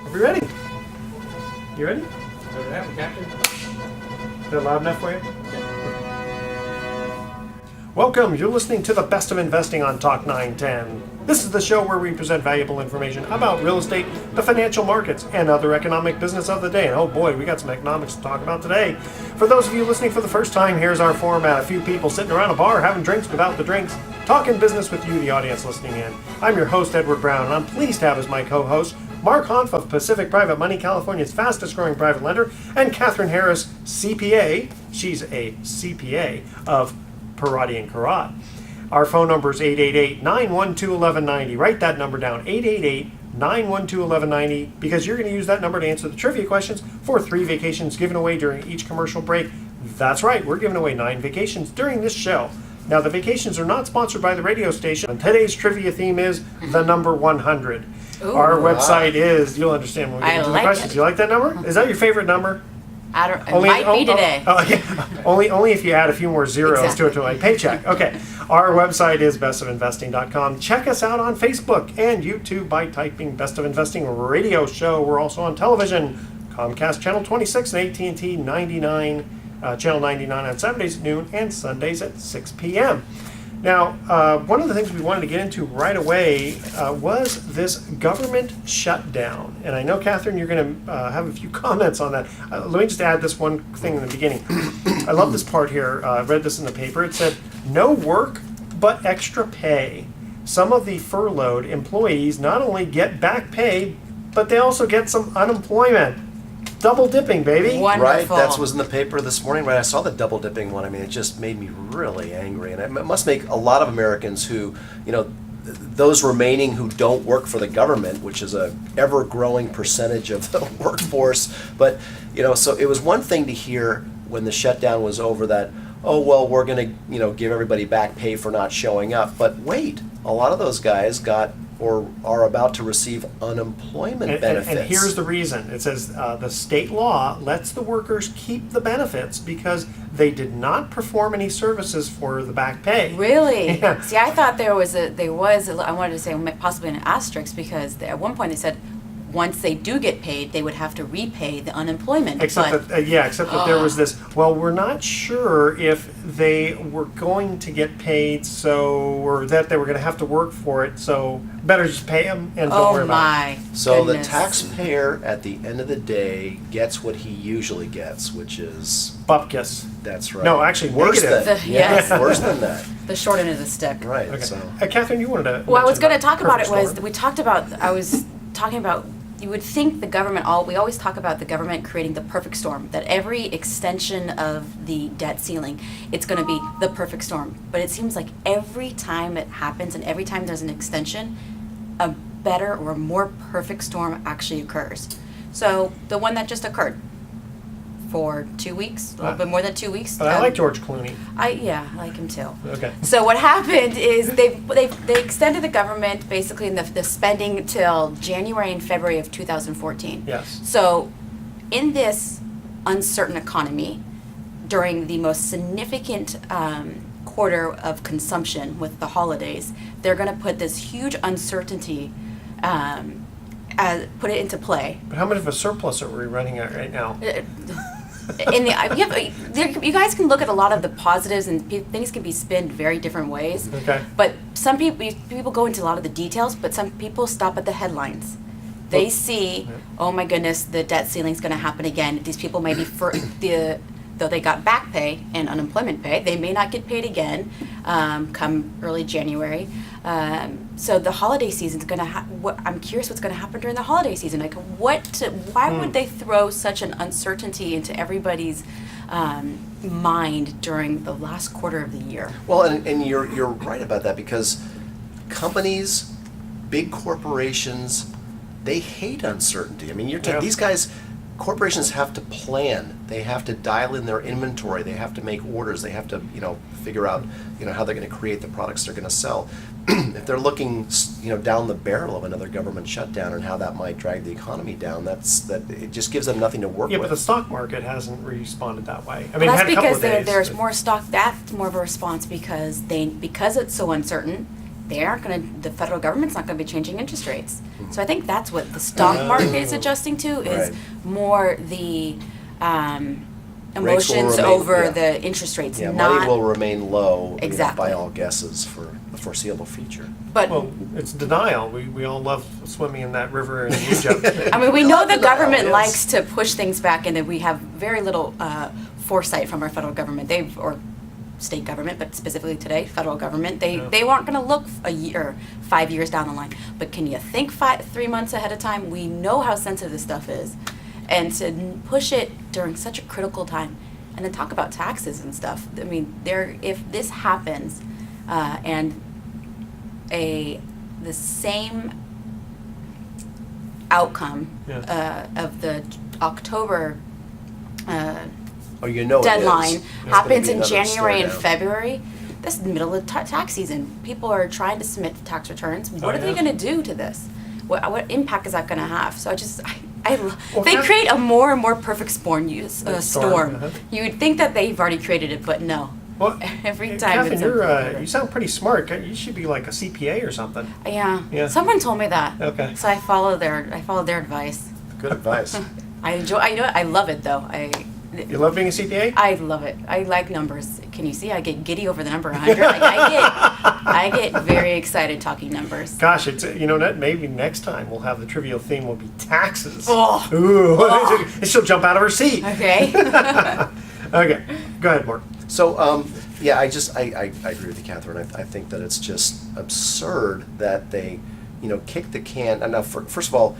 Are we ready? You ready? Captain. Is that loud enough for you? Welcome. You're listening to the Best of Investing on Talk 910. This is the show where we present valuable information about real estate, the financial markets, and other economic business of the day. And oh boy, we got some economics to talk about today. For those of you listening for the first time, here's our format. A few people sitting around a bar having drinks without the drinks, talking business with you, the audience listening in. I'm your host, Edward Brown, and I'm pleased to have as my co-host Mark Hanf of Pacific Private Money, California's fastest growing private lender, and Catherine Harris, CPA. She's a CPA of Parati and Karat. Our phone number is 888-912-1190. Write that number down, 888-912-1190, because you're going to use that number to answer the trivia questions for 3 vacations given away during each commercial break. That's right, we're giving away 9 vacations during this show. Now, the vacations are not sponsored by the radio station. And today's trivia theme is the number 100. Ooh, our website is, you'll understand when we get into the questions. You like that number? Is that your favorite number? It might be today. Only if you add a few more zeros to it to my paycheck. Okay. Our website is bestofinvesting.com. Check us out on Facebook and YouTube by typing Best of Investing Radio Show. We're also on television, Comcast Channel 26 and AT&T 99, Channel 99 on Saturdays at noon and Sundays at 6 p.m. Now, one of the things we wanted to get into right away was this government shutdown. And I know, Catherine, you're going to have a few comments on that. Let me just add this one thing in the beginning. I love this part here. I read this in the paper. It said, no work but extra pay. Some of the furloughed employees not only get back pay, but they also get some unemployment. Double dipping, baby. Wonderful. Right, that was in the paper this morning. Right, I saw the double dipping one. I mean, it just made me really angry, and it must make a lot of Americans who, those remaining who don't work for the government, which is a ever-growing percentage of the workforce. But so it was one thing to hear when the shutdown was over that, oh well, we're going to give everybody back pay for not showing up. But wait, a lot of those guys got or are about to receive unemployment benefits. And here's the reason. It says the state law lets the workers keep the benefits because they did not perform any services for the back pay. Really? Yeah. See, I thought I wanted to say possibly an asterisk, because at one point they said once they do get paid, they would have to repay the unemployment. Except that there was this, well, we're not sure if they were going to get paid, or that they were going to have to work for it, so better just pay them and don't worry about it. So the taxpayer at the end of the day gets what he usually gets, which is bupkis. That's right. No, actually, worse negative. Yes. Worse than that. The short end of the stick. Right. Okay. So. Catherine, you wanted to. Well, I was going to talk about it. I was talking about. You would think the government, we always talk about the government creating the perfect storm, that every extension of the debt ceiling, it's going to be the perfect storm. But it seems like every time it happens and every time there's an extension, a better or more perfect storm actually occurs. So the one that just occurred for 2 weeks, a little bit more than 2 weeks. I like George Clooney. I like him too. Okay. So what happened is they extended the government basically in the spending till January and February of 2014. Yes. So in this uncertain economy, during the most significant quarter of consumption with the holidays, they're going to put this huge uncertainty, put it into play. But how much of a surplus are we running at right now? You guys can look at a lot of the positives, and things can be spun very different ways. Okay. But some people go into a lot of the details, but some people stop at the headlines. They see, oh my goodness, the debt ceiling's going to happen again. These people may be though they got back pay and unemployment pay, they may not get paid again come early January. So the holiday season's going to I'm curious what's going to happen during the holiday season. Like, why would they throw such an uncertainty into everybody's mind during the last quarter of the year? Well, and you're right about that, because companies, big corporations, they hate uncertainty. I mean, these guys, corporations have to plan. They have to dial in their inventory. They have to make orders. They have to, figure out, how they're going to create the products they're going to sell. If they're looking, down the barrel of another government shutdown and how that might drag the economy down, it just gives them nothing to work with. Yeah, but the stock market hasn't responded that way. I mean, that's it had a couple because of days, there's more stock. That's more of a response because it's so uncertain. the federal government's not gonna be changing interest rates. So I think that's what the stock market is adjusting to, is Right. more the Rates will emotions remain- over yeah. the interest rates, Yeah, not. money will remain low, Exactly. by all guesses, for the foreseeable future. But, Well, it's denial. We all love swimming in that river in Egypt. I mean, we know the Denial, government yes. likes to push things back, and that we have very little foresight from our federal government. Or state government, but specifically today, federal government. They weren't going to look a year, 5 years down the line. But can you think 3 months ahead of time? We know how sensitive this stuff is, and to push it during such a critical time, and then talk about taxes and stuff. I mean, if this happens, and the same outcome Yeah. of the October Oh, you know it is. deadline It's gonna happens be in another January and stare down. February. This is the middle of tax season. People are trying to submit tax returns. What are they yeah. going to do to this? What impact is that going to have? So Well, they Kath- create a more and more perfect storm. Storm, uh-huh. You would think that they've already created it, but no. Well, Every hey, time Catherine, it's you sound pretty smart. You should be like a CPA or something. Yeah. Yeah. Someone told me that. Okay. So I followed their advice. Good advice. I love it though. You love being a CPA? I love it. I like numbers. Can you see? I get giddy over the number 100. I get very excited talking numbers. Gosh, it's maybe next time we'll have the trivial theme will be taxes. Oh. Ooh, and she'll jump out of her seat. Okay. Okay, go ahead, Mark. So, yeah, I agree with you, Catherine. I think that it's just absurd that they, kick the can. And now, first of all,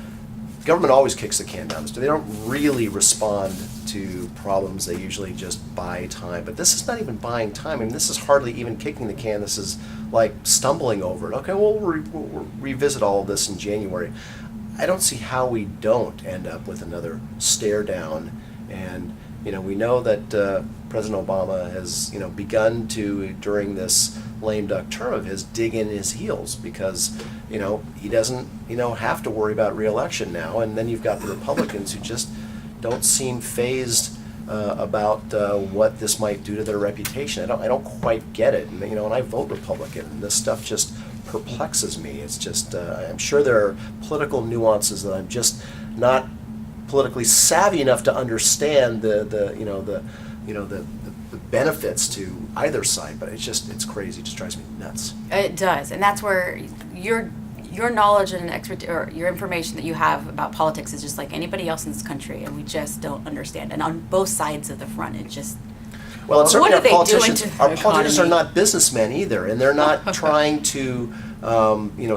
government always kicks the can down the street. They don't really respond to problems. They usually just buy time. But this is not even buying time. I mean, this is hardly even kicking the can. This is like stumbling over it. Okay, we'll revisit all of this in January. I don't see how we don't end up with another stare down. And, we know that President Obama has, begun to, during this lame duck term of his, dig in his heels because, he doesn't, have to worry about re-election now. And then you've got the Republicans who just don't seem fazed about what this might do to their reputation. I don't quite get it. And, and I vote Republican, and this stuff just perplexes me. It's just, I'm sure there are political nuances that I'm just not politically savvy enough to understand the benefits to either side, but it's crazy. It just drives me nuts. It does, and that's where your knowledge and or your information that you have about politics is just like anybody else in this country, and we just don't understand. And on both sides of the front, it just. Well, and certainly what are they our doing politicians, to the our politicians are economy? not businessmen either, and they're not trying to,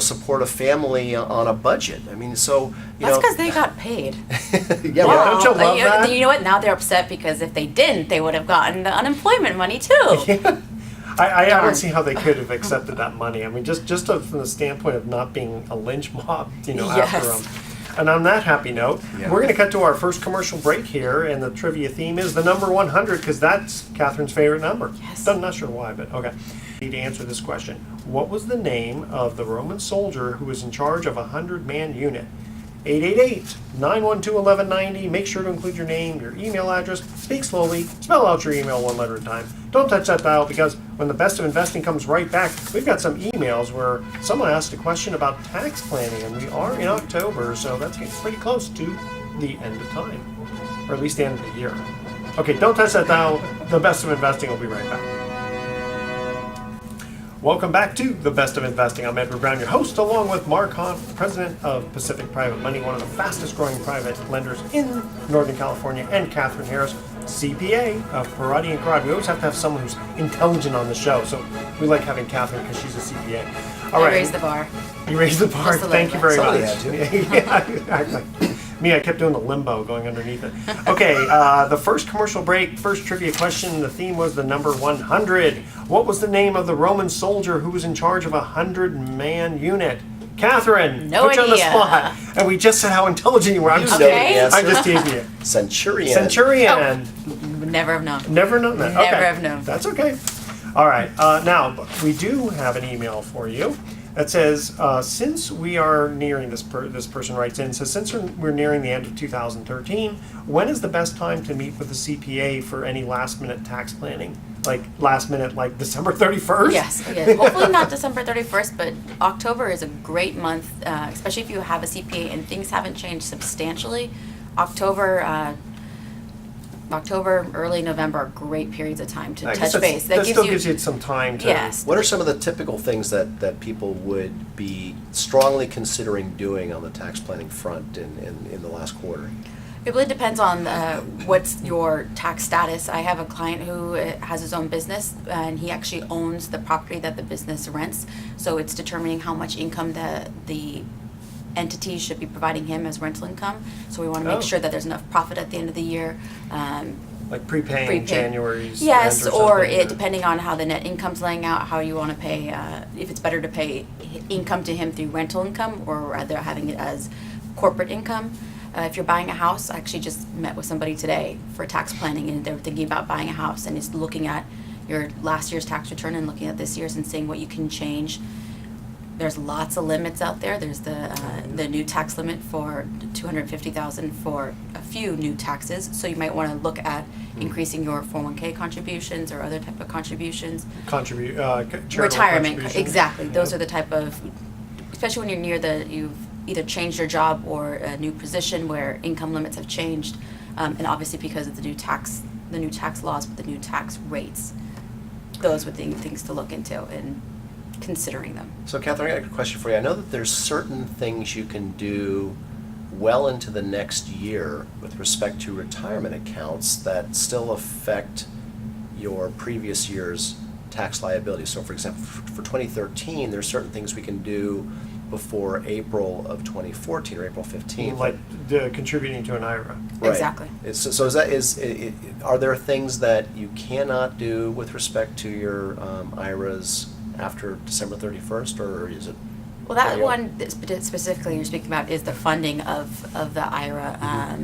support a family on a budget. I mean, so That's because they got paid. yeah, Wow. well, Don't you love that? You know what? Now they're upset because if they didn't, they would have gotten the unemployment money too. Yeah. I Darn. don't see how they could have accepted that money. I mean, just from the standpoint of not being a lynch mob, after Yes. them. And on that happy note, Yeah. we're going to cut to our first commercial break here, and the trivia theme is the number 100, because that's Catherine's favorite number. Yes. I'm not sure why, but okay. Need to answer this question. What was the name of the Roman soldier who was in charge of a 100-man unit? 888-912-1190. Make sure to include your name, your email address. Speak slowly. Spell out your email one letter at a time. Don't touch that dial, because when the Best of Investing comes right back, we've got some emails where someone asked a question about tax planning, and we are in October, so that's getting pretty close to the end of time, or at least the end of the year. Okay, don't touch that dial. The Best of Investing will be right back. Welcome back to The Best of Investing. I'm Edward Brown, your host, along with Mark Hahn, president of Pacific Private Money, one of the fastest growing private lenders in Northern California, and Catherine Harris, CPA of Parati & Karad. We always have to have someone who's intelligent on the show, so we like having Catherine because she's a CPA. All I right. raised the bar. You raised the bar. Just a Thank you little very bit. much. Somebody Yeah, exactly. Me, I kept doing the limbo going underneath it. Okay, the first commercial break, first trivia question, the theme was the number 100. What was the name of the Roman soldier who was in charge of a 100-man unit? Catherine, No put you on the idea. spot. And we just said how intelligent you were. I'm, You just, know the Okay. answer. I'm just teasing you. Centurion. Centurion. Would never have known. Never known that. Never Okay. have known. That's okay. All right. Now, we do have an email for you that says, since we are nearing, this person writes in, says, since we're nearing the end of 2013, when is the best time to meet with the CPA for any last-minute tax planning? like last minute, like December 31st? Yes, yes. Hopefully not December 31st, but October is a great month, especially if you have a CPA and things haven't changed substantially. October, early November are great periods of time to I guess touch base. that still gives you some time to. Yes. What are some of the typical things that people would be strongly considering doing on the tax planning front in the last quarter? It really depends on what's your tax status. I have a client who has his own business, and he actually owns the property that the business rents. So it's determining how much income the entity should be providing him as rental income. So we want to make sure that there's enough profit at the end of the year. Like prepaying January's Yes, rent or something. depending on how the net income's laying out, how you want to pay, if it's better to pay income to him through rental income or rather having it as corporate income. If you're buying a house, I actually just met with somebody today for tax planning, and they're thinking about buying a house, and it's looking at your last year's tax return and looking at this year's and seeing what you can change. There's lots of limits out there. There's the new tax limit for $250,000 for a few new taxes. So you might want to look at increasing your 401k contributions or other type of contributions. Retirement, exactly. Those are the type of, especially when you're near you've either changed your job or a new position where income limits have changed, and obviously because of the new tax laws with the new tax rates. Those would be things to look into and considering them. So Catherine, I got a question for you. I know that there's certain things you can do well into the next year with respect to retirement accounts that still affect your previous year's tax liability. So for example, for 2013, there's certain things we can do before April of 2014 or April 15th. Like contributing to an IRA. Right. Exactly. So are there things that you cannot do with respect to your IRAs after December 31st, or is it? Well, that one that specifically you're speaking about is the funding of the IRA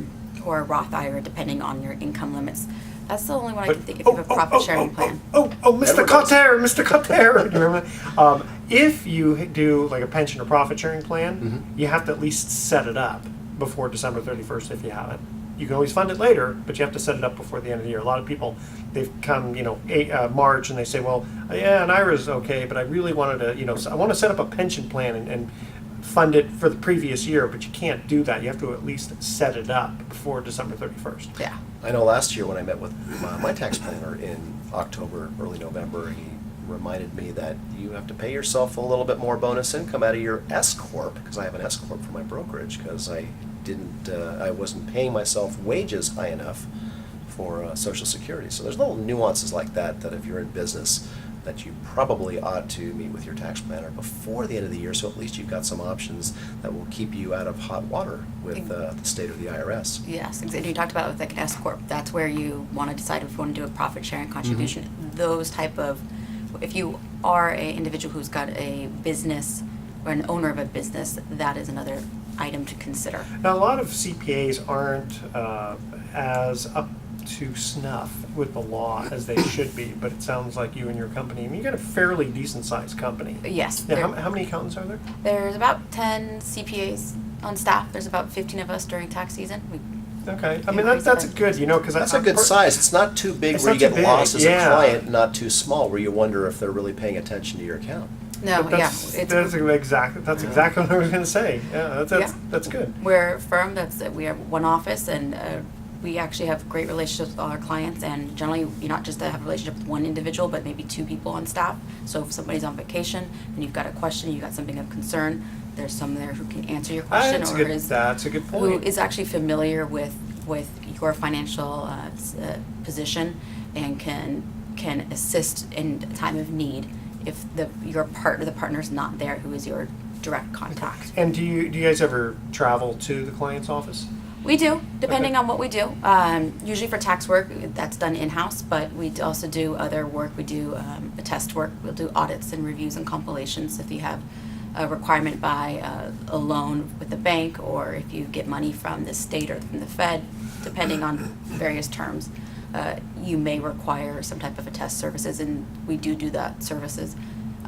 or Roth IRA, depending on your income limits. That's the only one I can think if you have a profit sharing plan. Mr. Cotter, you remember that? If you do like a pension or profit sharing plan, you have to at least set it up before December 31st if you haven't. You can always fund it later, but you have to set it up before the end of the year. A lot of people, they've come, March, and they say, well, yeah, an IRA is okay, but I really wanted to, I want to set up a pension plan and fund it for the previous year, but you can't do that. You have to at least set it up before December 31st. Yeah. I know last year when I met with my tax planner in October, early November, he reminded me that you have to pay yourself a little bit more bonus income out of your S Corp, because I have an S Corp for my brokerage, because I wasn't paying myself wages high enough for Social Security. So there's little nuances like that if you're in business that you probably ought to meet with your tax planner before the end of the year, so at least you've got some options that will keep you out of hot water with the state of the IRS. Yes, exactly. You talked about with like an S Corp. That's where you want to decide if you want to do a profit sharing contribution. Those type of, if you are an individual who's got a business or an owner of a business, that is another item to consider. Now, a lot of CPAs aren't as up to snuff with the law as they should be, but it sounds like you and your company, you got a fairly decent-sized company. Yes. Now, how many accountants are there? There's about 10 CPAs on staff. There's about 15 of us during tax season. Okay, I mean that's good, because that's a good size. It's not too big where you get lost as a client, not too small where you wonder if they're really paying attention to your account. No, that's exactly what I was going to say. Yeah, that's good. We're a firm we have one office, and we actually have great relationships with all our clients, and generally you not just have a relationship with one individual, but maybe two people on staff. So if somebody's on vacation and you've got a question, you've got something of concern, there's someone there who can answer your question, that's a good point. Who is actually familiar with your financial position and can assist in time of need if the partner's not there, who is your direct contact. And do you guys ever travel to the client's office? We do, depending on what we do. Usually for tax work, that's done in-house, but we also do other work. We do attest work. We'll do audits and reviews and compilations if you have a requirement by a loan with the bank, or if you get money from the state or from the Fed, depending on various terms. You may require some type of attest services, and we do that services.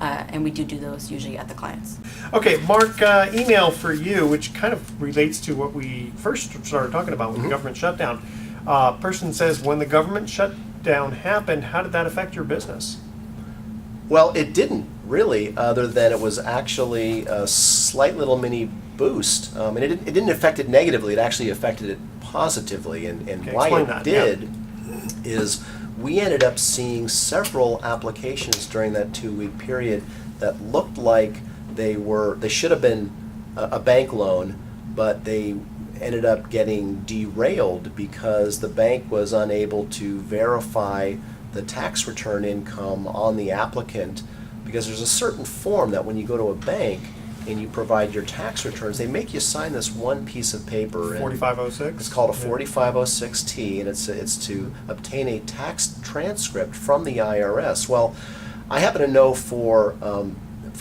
And we do those usually at the clients. Okay, Mark, email for you, which kind of relates to what we first started talking about with the government shutdown. Person says, when the government shut shutdown happened, how did that affect your business? Well, it didn't really, other than it was actually a slight little mini boost. And it didn't affect it negatively, it actually affected it positively. And Okay, why explain it that, did is we ended up seeing several applications during that 2-week period that looked like they should have been a bank loan, but they ended up getting derailed because the bank was unable to verify the tax return income on the applicant, because there's a certain form that when you go to a bank and you provide your tax returns, they make you sign this one piece of paper. 4506? It's called a 4506T, and it's to obtain a tax transcript from the IRS. Well, I happen to know from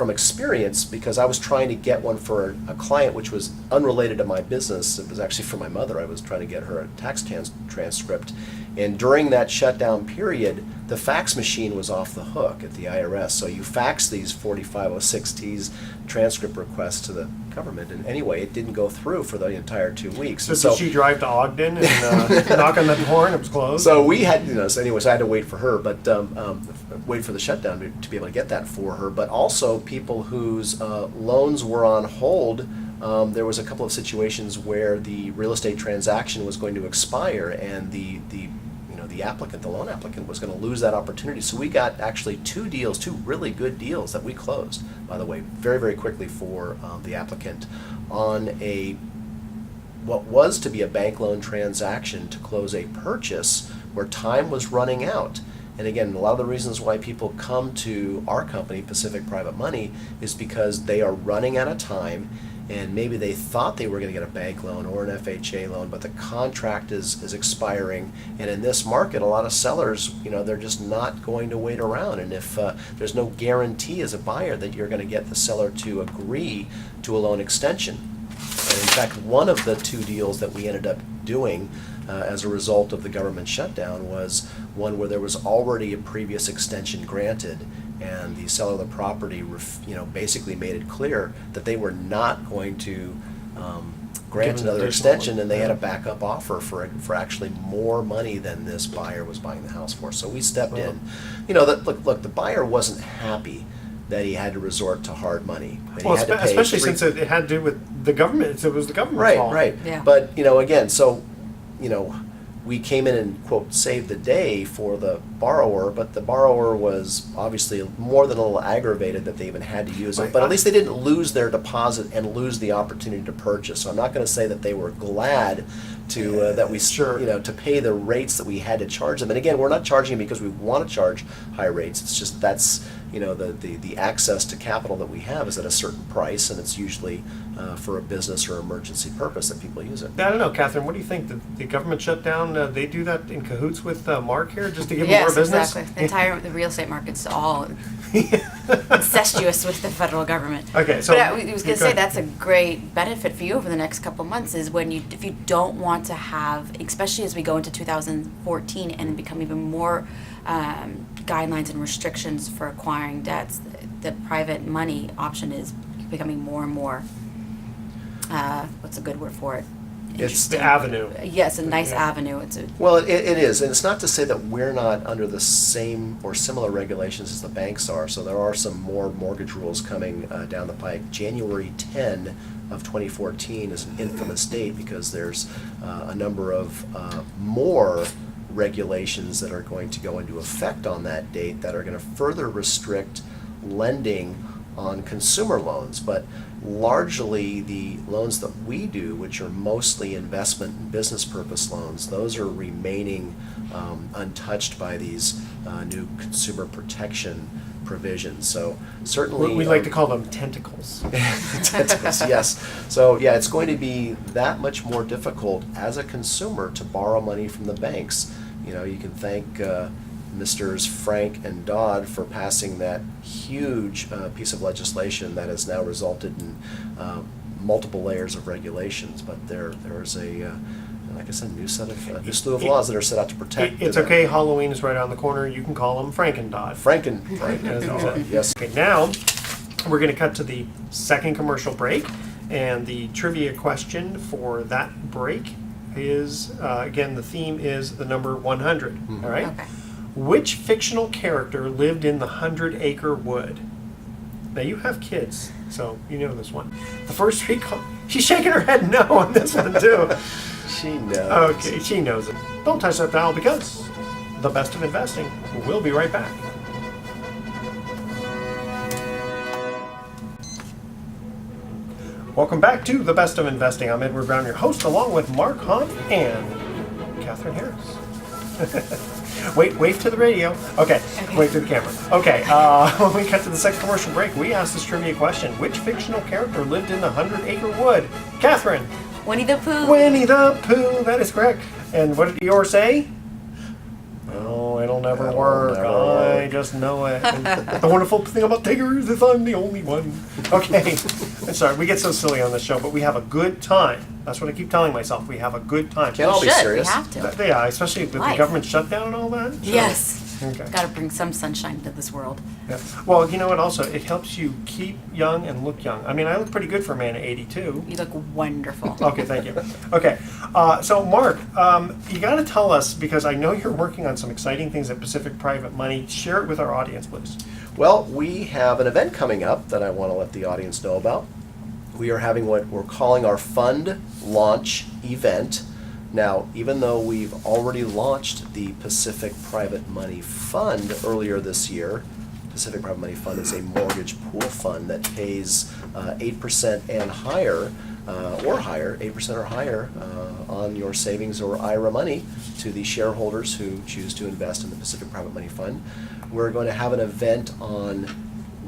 experience, because I was trying to get one for a client which was unrelated to my business. It was actually for my mother. I was trying to get her a tax transcript. And during that shutdown period, the fax machine was off the hook at the IRS. So you fax these 4506T's transcript requests to the government. And anyway, it didn't go through for the entire 2 weeks. So did she drive to Ogden and knock on the door and it was closed? So we had, so anyways, I had to wait for her, but wait for the shutdown to be able to get that for her. But also people whose loans were on hold. There was a couple of situations where the real estate transaction was going to expire, and the loan applicant was going to lose that opportunity. So we got actually two really good deals that we closed, by the way, very, very quickly for the applicant on what was to be a bank loan transaction to close a purchase where time was running out. And again, a lot of the reasons why people come to our company, Pacific Private Money, is because they are running out of time, and maybe they thought they were going to get a bank loan or an FHA loan, but the contract is expiring. And in this market, a lot of sellers, they're just not going to wait around. And if there's no guarantee as a buyer that you're going to get the seller to agree to a loan extension. And in fact, one of the two deals that we ended up doing as a result of the government shutdown was one where there was already a previous extension granted, and the seller of the property, basically made it clear that they were not going to grant another extension, and they had a backup offer for actually more money than this buyer was buying the house for. So we stepped in. Look, the buyer wasn't happy that he had to resort to hard money. Well, especially since it had to do with the government. It was the government's fault. Right. Yeah. But, again, so, we came in and, quote, saved the day for the borrower, but the borrower was obviously more than a little aggravated that they even had to use it. But at least they didn't lose their deposit and lose the opportunity to purchase. So I'm not going to say that they were glad to to pay the rates that we had to charge them. And again, we're not charging because we want to charge high rates. It's just that's the access to capital that we have is at a certain price, and it's usually for a business or emergency purpose that people use it. I don't know, Catherine. What do you think? The government shutdown? They do that in cahoots with Mark here, just to give more business. Yes, exactly. The real estate market's all incestuous with the federal government. Okay, so but I was going to say that's a great benefit for you over the next couple of months is if you don't want to have, especially as we go into 2014 and become even more guidelines and restrictions for acquiring debts, the private money option is becoming more and more. What's a good word for it? It's the avenue. Yes, a nice avenue. Well, it is, and it's not to say that we're not under the same or similar regulations as the banks are. So there are some more mortgage rules coming down the pike. January 10 of 2014 is an infamous date because there's a number of more regulations that are going to go into effect on that date that are going to further restrict lending on consumer loans. But largely the loans that we do, which are mostly investment and business purpose loans, those are remaining untouched by these new consumer protection provisions. So certainly we like to call them tentacles. Tentacles, yes. So yeah, it's going to be that much more difficult as a consumer to borrow money from the banks. You can thank Misters Frank and Dodd for passing that huge piece of legislation that has now resulted in multiple layers of regulations. But there's like I said, new slew of laws that are set out to protect. It's okay. Halloween is right around the corner. You can call them Frank and Dodd. Frank and Dodd, yes. Okay, now we're going to cut to the second commercial break, and the trivia question for that break is again the theme is the number 100. All right. Okay. Which fictional character lived in the 100-acre wood? Now, you have kids, so you know this one. The first three... She's shaking her head no on this one, too. She knows. Okay, she knows it. Don't touch that dial because the best of investing. We'll be right back. Welcome back to The Best of Investing. I'm Edward Brown, your host, along with Mark Hunt and Catherine Harris. Wave to the radio. Okay, wave to the camera. Okay, when we cut to the second commercial break, we asked this trivia question. Which fictional character lived in the 100-acre wood? Catherine. Winnie the Pooh. Winnie the Pooh, that is correct. And what did Eeyore say? Oh, it'll never work. I just know it. And the wonderful thing about Tigers is I'm the only one. Okay. I'm sorry, we get so silly on this show, but we have a good time. That's what I keep telling myself. We have a good time. Can't all be serious. We have to. Yeah, especially with the government shutdown and all that. Sure. Yes. Okay. Got to bring some sunshine to this world. Yeah. Well, you know what? Also, it helps you keep young and look young. I mean, I look pretty good for a man at 82. You look wonderful. Okay, thank you. Okay, so Mark, you got to tell us, because I know you're working on some exciting things at Pacific Private Money. Share it with our audience, please. Well, we have an event coming up that I want to let the audience know about. We are having what we're calling our fund launch event. Now, even though we've already launched the Pacific Private Money Fund earlier this year, Pacific Private Money Fund is a mortgage pool fund that pays 8% and higher, 8% or higher on your savings or IRA money to the shareholders who choose to invest in the Pacific Private Money Fund. We're going to have an event on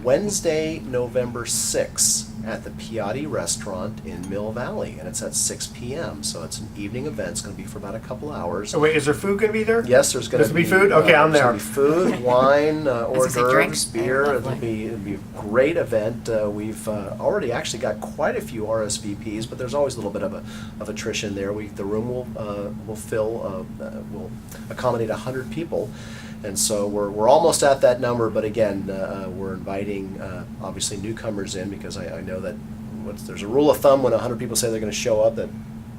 Wednesday, November 6th at the Pedis Restaurant in Mill Valley, and it's at 6 p.m. So it's an evening event. It's going to be for about a couple hours. Oh, wait, is there food going to be there? Yes, there's going to be food. Okay, I'm there. There's going to be food, wine, hors say drinks. d'oeuvres, beer. It'll be a great event. We've already actually got quite a few RSVPs, but there's always a little bit of attrition there. The room will fill, will accommodate 100 people. And so we're almost at that number, but again, we're inviting obviously newcomers in, because I know that there's a rule of thumb when 100 people say they're going to show up, that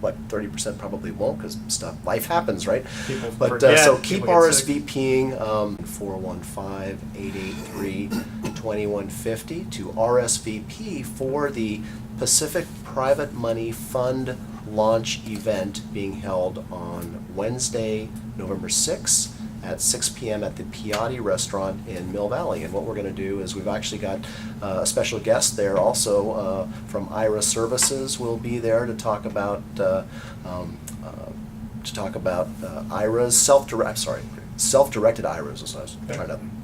30% probably won't, because life happens, right? People but forget, so keep people get sick. RSVPing 415-883-2150 to RSVP for the Pacific Private Money Fund launch event being held on Wednesday, November 6th. At 6 p.m. at the Pedis Restaurant in Mill Valley. And what we're going to do is we've actually got a special guest there also from IRA Services will be there to talk about IRAs, self-directed IRAs, as I was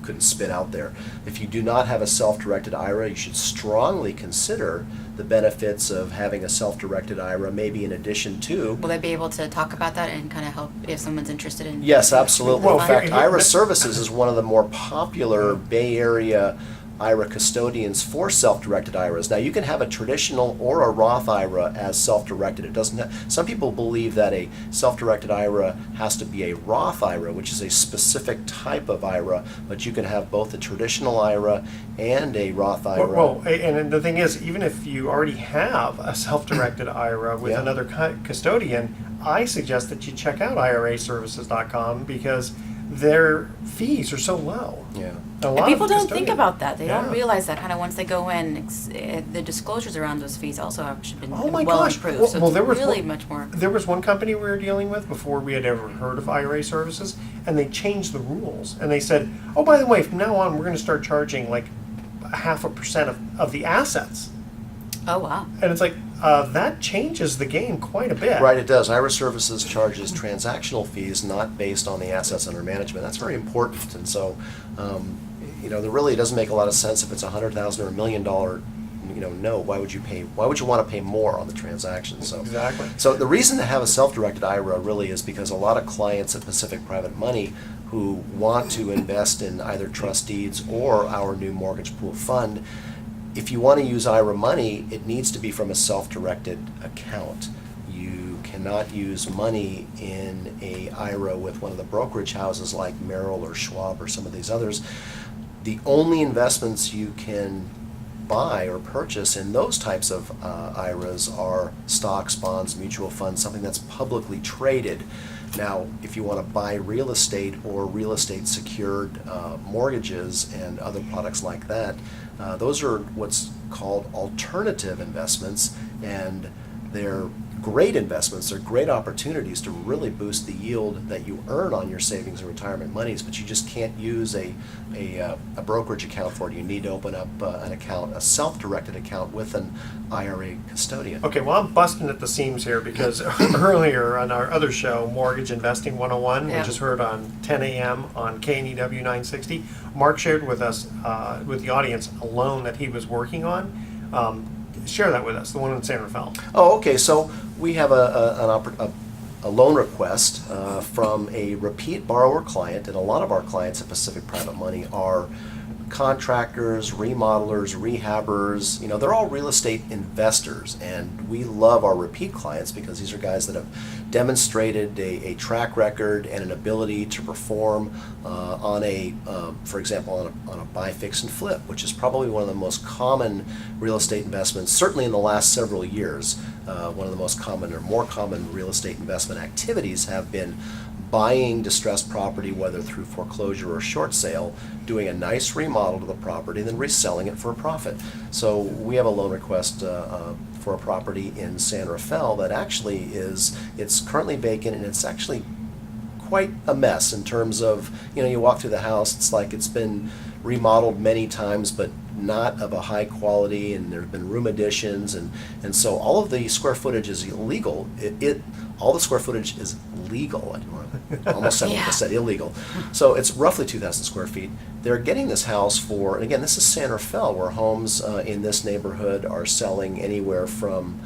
couldn't spit out there. If you do not have a self-directed IRA, you should strongly consider the benefits of having a self-directed IRA, maybe in addition to. Will they be able to talk about that and kind of help if someone's interested in? Yes, absolutely. Well, in fact, IRA Services is one of the more popular Bay Area IRA custodians for self-directed IRAs. Now, you can have a traditional or a Roth IRA as self-directed. It doesn't. Some people believe that a self-directed IRA has to be a Roth IRA, which is a specific type of IRA, but you can have both a traditional IRA and a Roth IRA. Well, and the thing is, even if you already have a self-directed IRA with another custodian, I suggest that you check out IRAservices.com, because their fees are so low. Yeah. And people don't think about that. They don't realize that kind of once they go in. The disclosures around those fees also have been improved. Well, so well, it's there was really much more. There was one company we were dealing with before we had ever heard of IRA services, and they changed the rules. And they said, oh, by the way, from now on, we're going to start charging like 0.5% of the assets. Oh, wow. And it's like, that changes the game quite a bit. Right, it does. IRA Services charges transactional fees, not based on the assets under management. That's very important. And so, there really doesn't make a lot of sense if it's $100,000 or $1 million. No. Why would you want to pay more on the transaction? So, exactly. So the reason to have a self-directed IRA really is because a lot of clients at Pacific Private Money who want to invest in either trust deeds or our new mortgage pool fund, if you want to use IRA money, it needs to be from a self-directed account. You cannot use money in a IRA with one of the brokerage houses like Merrill or Schwab or some of these others. The only investments you can buy or purchase in those types of IRAs are stocks, bonds, mutual funds, something that's publicly traded. Now, if you want to buy real estate or real estate secured mortgages and other products like that, those are what's called alternative investments, and they're great investments. They're great opportunities to really boost the yield that you earn on your savings and retirement monies, but you just can't use a brokerage account for it. You need to open up an account, a self-directed account with an IRA custodian. Okay, well, I'm busting at the seams here because earlier on our other show, Mortgage Investing 101, Yeah. which is heard on 10 a.m. on KNEW 960, Mark shared with us, with the audience, a loan that he was working on. Share that with us, the one in San Rafael. Oh, okay. So we have a loan request from a repeat borrower client, and a lot of our clients at Pacific Private Money are contractors, remodelers, rehabbers. You know, they're all real estate investors, and we love our repeat clients because these are guys that have demonstrated a track record and an ability to perform on for example, on a buy, fix, and flip, which is probably one of the most common real estate investments, certainly in the last several years. One of the most common or more common real estate investment activities have been buying distressed property, whether through foreclosure or short sale, doing a nice remodel to the property, and then reselling it for a profit. So we have a loan request for a property in San Rafael that actually it's currently vacant, and it's actually quite a mess in terms of, you walk through the house, it's like it's been remodeled many times, but not of a high quality, and there have been room additions, and so all of the square footage is illegal. All the square footage is legal. I almost said illegal. So it's roughly 2,000 square feet. They're getting this house for, and again, this is San Rafael, where homes in this neighborhood are selling anywhere from,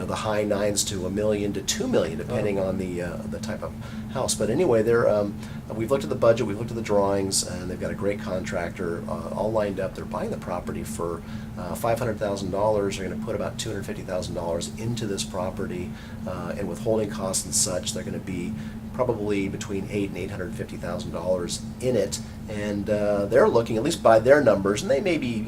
the high nines to $1 million to $2 million, depending on the type of house. But anyway, we've looked at the budget, we've looked at the drawings, and they've got a great contractor all lined up. They're buying the property for $500,000. They're going to put about $250,000 into this property, and with holding costs and such, they're going to be probably between $800,000 and $850,000 in it. And they're looking, at least by their numbers, and they may be,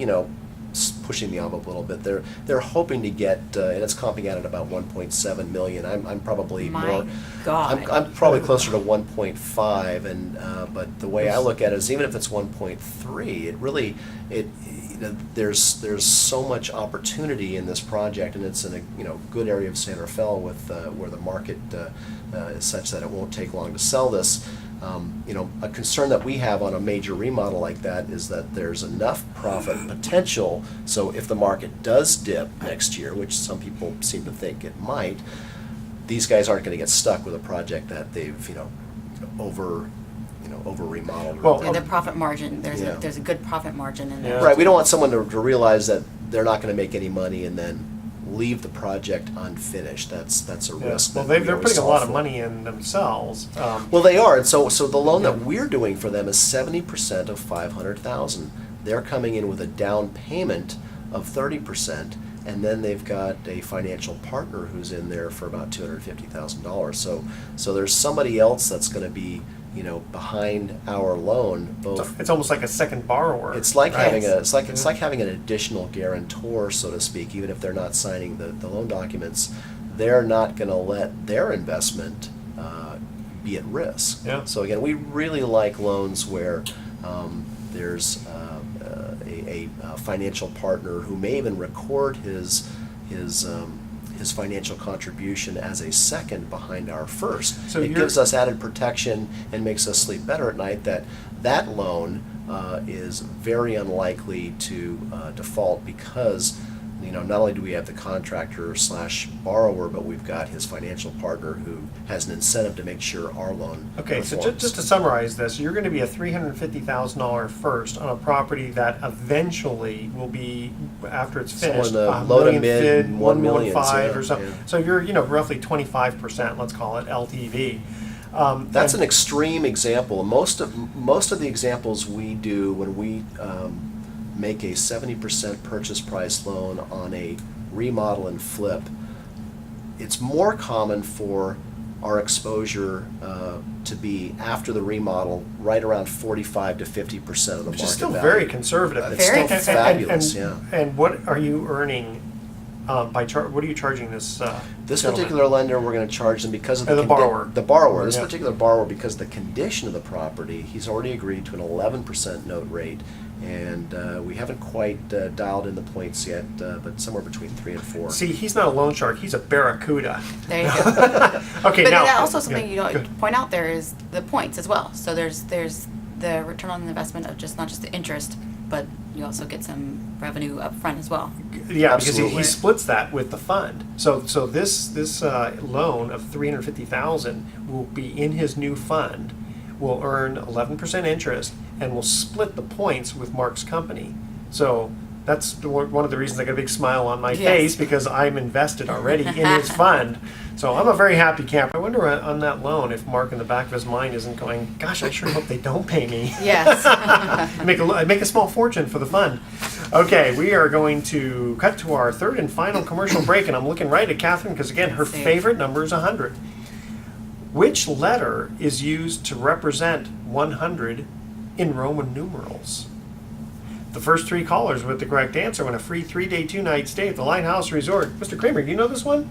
pushing the envelope a little bit. They're hoping to get, and it's comping out at about 1.7 million. I'm probably My God. I'm probably closer to 1.5, and but the way I look at it is, even if it's 1.3, it really there's so much opportunity in this project, and it's in a good area of San Rafael with where the market is such that it won't take long to sell this. A concern that we have on a major remodel like that is that there's enough profit potential, so if the market does dip next year, which some people seem to think it might, these guys aren't going to get stuck with a project that they've over remodeled. Well, And the profit margin, there's a good profit margin in there. Yeah. Right, we don't want someone to realize that they're not going to make any money and then leave the project unfinished. That's a risk. Well, that they're we always putting a solve lot of for. money in themselves. Well, they are, and so the loan that we're doing for them is 70% of $500,000. They're coming in with a down payment of 30%, and then they've got a financial partner who's in there for about $250,000. So there's somebody else that's going to be behind our loan. Both It's almost like a second borrower. it's like right? having it's like having an additional guarantor, so to speak. Even if they're not signing the loan documents, they're not going to let their investment be at risk. Yeah. So again, we really like loans where there's a financial partner who may even record his financial contribution as a second behind our first. So it you're- gives us added protection and makes us sleep better at night that loan is very unlikely to default, because not only do we have the contractor / borrower, but we've got his financial partner who has an incentive to make sure our loan Okay, so performs. just to summarize this, you're going to be a $350,000 first on a property that eventually will be, after it's Somewhere finished, in the a low to million mid fid, 1 millions, 1.5 yeah, or something. yeah. So you're roughly 25%, let's call it LTV. That's an and- extreme example. Most of the examples we do when we make a 70% purchase price loan on a remodel and flip, it's more common for our exposure to be, after the remodel, right around 45 to 50% of the Which market is still value. very conservative. It's Very still conservative. fabulous, yeah. And what are you earning what are you charging this This gentleman? particular lender, we're going to charge them because of The borrower. The borrower. This Yeah. particular borrower, because of the condition of the property, he's already agreed to an 11% note rate, and we haven't quite dialed in the points yet, but somewhere between 3 and 4. See, he's not a loan shark, he's a barracuda. There you go. Okay, But now. that also something yeah, you don't good. point out there is the points as well. So there's the return on the investment of just not just the interest, but you also get some revenue up front as well. Yeah, because he Absolutely. splits that with the fund. So this loan of $350,000 will be in his new fund, will earn 11% interest, and will split the points with Mark's company. So that's one of the reasons I got a big smile on my Yes. face, because I'm invested already in his fund. So I'm a very happy camper. I wonder on that loan if Mark in the back of his mind isn't going, gosh, I sure hope they don't pay me. Yes. I make a small fortune for the fund. Okay, we are going to cut to our third and final commercial break, and I'm looking right at Catherine because, again, her Same. favorite number is 100. Which letter is used to represent 100 in Roman numerals? The first 3 callers with the correct answer win a free 3-day, 2-night stay at the Lighthouse Resort. Mr. Kramer, do you know this one?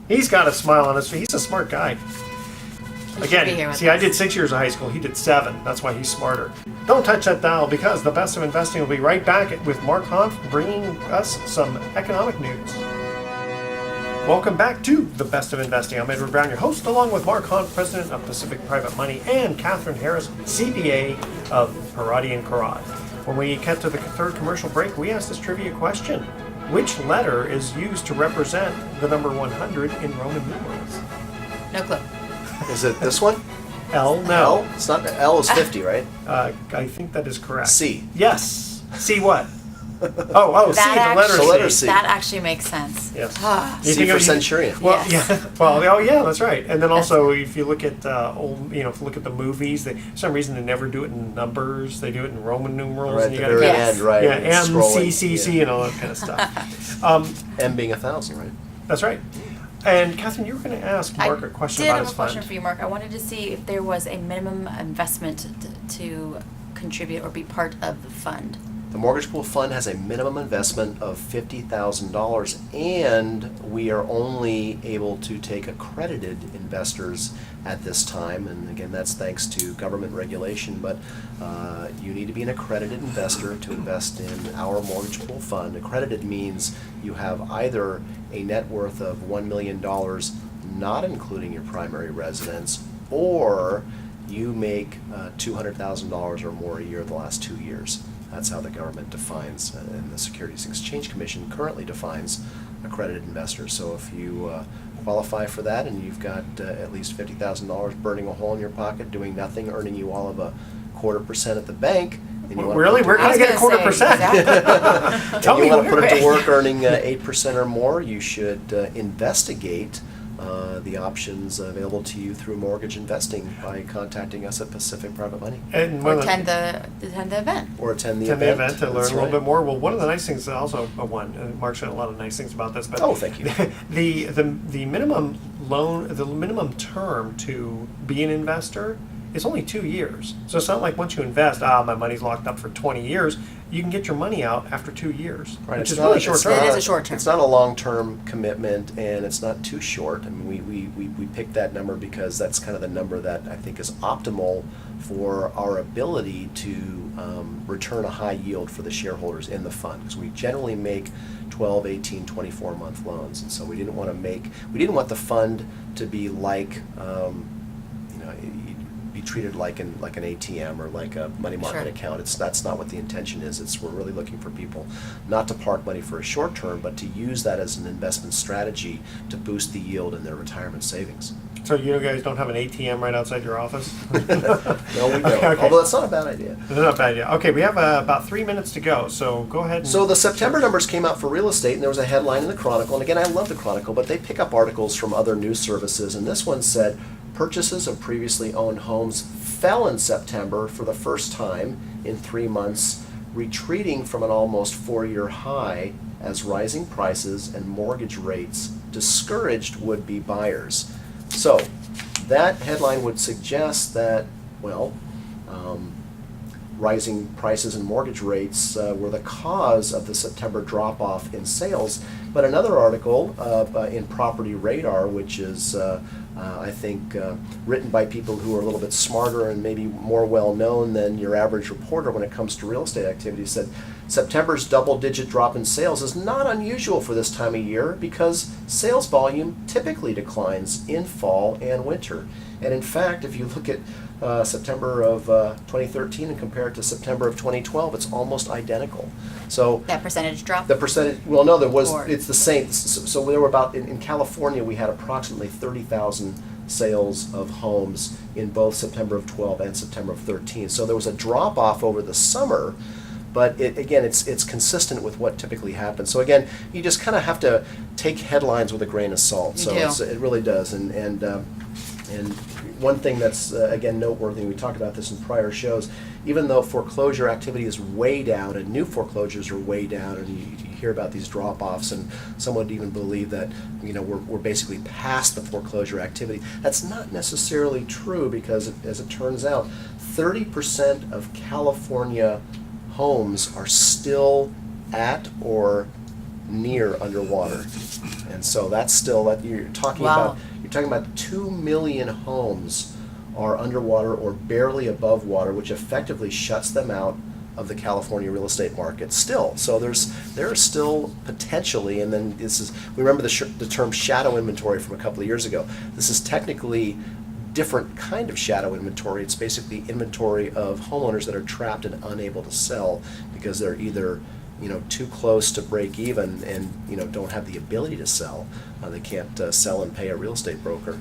He's got a smile on his face. He's a smart guy. He should be here Again, with see, I us. did 6 years of high school. He did 7. That's why he's smarter. Don't touch that dial, because the best of investing will be right back with Mark Hanf bringing us some economic news. Welcome back to the best of investing. I'm Edward Brown, your host, along with Mark Hanf, president of Pacific Private Money, and Catherine Harris, CPA of Parati and Karat. When we cut to the third commercial break, we asked this trivia question: which letter is used to represent the number 100 in Roman numerals? No clue. Is it this one? L, L? no. It's not, L is 50, right? I think that is correct. C. Yes. C what? Oh, C, the letter The C. letter C. That actually makes sense. Yes. Ah. You C think for of- centurion. Well, Yes. yeah. Well, oh, yeah, that's right. And then also, if you look at if you look at the movies, for some reason they never do it in numbers. They do it in Roman numerals. Right at and the you gotta very get, Yes. end, right? yeah, it's M, scrolling. C, C, C, Yeah. and all that kind of stuff. M being 1,000, right? That's right. And Catherine, you were going to ask Mark a question I did about have his a question fund. for you, Mark. I wanted to see if there was a minimum investment to contribute or be part of the fund. The mortgage pool fund has a minimum investment of $50,000, and we are only able to take accredited investors at this time. And again, that's thanks to government regulation, but you need to be an accredited investor to invest in our mortgage pool fund. Accredited means you have either a net worth of $1 million, not including your primary residence, or you make $200,000 or more a year the last 2 years. That's how the government defines, and the Securities and Exchange Commission currently defines accredited investors. So if you qualify for that and you've got at least $50,000 burning a hole in your pocket, doing nothing, earning you all of 0.25% at the bank, and you want Really? We're going to get a 2%. Exactly. Tell me you want to put it to where- work earning 8% or more, you should investigate the options available to you through mortgage investing by contacting us at Pacific Private Money, And Or one of the- attend the event. or attend the attend event. the event to learn That's a little right. bit more. Well, one of the nice things, also Mark said a lot of nice things about this, but Oh, thank you. the minimum loan, the minimum term to be an investor is only 2 years. So it's not like once you invest, my money's locked up for 20 years. You can get your money out after 2 years, Right, which it's is not- really short it's term. It not- is a short term. It's not a long-term commitment, and it's not too short. I mean, we picked that number because that's kind of the number that I think is optimal for our ability to return a high yield for the shareholders in the fund. Because we generally make 12, 18, 24-month loans, and so we didn't want the fund to be like, be treated like an ATM or like a money market Sure. account. That's not what the intention is. We're really looking for people not to park money for a short term, but to use that as an investment strategy to boost the yield in their retirement savings. So you guys don't have an ATM right outside your office? No, we don't. Okay. Although that's not a bad idea. It's not bad, yeah. Okay, we have about 3 minutes to go, so go ahead. And So the September numbers came out for real estate, and there was a headline in the Chronicle. And again, I love the Chronicle, but they pick up articles from other news services. And this one said, purchases of previously owned homes fell in September for the first time in 3 months, retreating from an almost 4-year high as rising prices and mortgage rates discouraged would-be buyers. So that headline would suggest that, well, rising prices and mortgage rates were the cause of the September drop-off in sales. But another article in Property Radar, which is, I think, written by people who are a little bit smarter and maybe more well-known than your average reporter when it comes to real estate activity, said September's double-digit drop in sales is not unusual for this time of year because sales volume typically declines in fall and winter. And in fact, if you look at September of 2013 and compare it to September of 2012, it's almost identical. So That percentage drop? the percentage, well, no, Or- it's the same. So there were about, in California, we had approximately 30,000 sales of homes in both September of 12 and September of 13. So there was a drop off over the summer, but it's consistent with what typically happens. So again, you just kind of have to take headlines with a grain of salt. You So do. it really does. And one thing that's, again, noteworthy, we talked about this in prior shows, even though foreclosure activity is way down and new foreclosures are way down, and you hear about these drop-offs, and some would even believe that, we're basically past the foreclosure activity. That's not necessarily true because, as it turns out, 30% of California homes are still at or near underwater. And so that's still, you're talking Wow. about 2 million homes are underwater or barely above water, which effectively shuts them out of the California real estate market still. So there are still potentially, and then we remember the term shadow inventory from a couple of years ago. This is technically different kind of shadow inventory. It's basically inventory of homeowners that are trapped and unable to sell because they're either too close to break even and don't have the ability to sell. They can't sell and pay a real estate broker,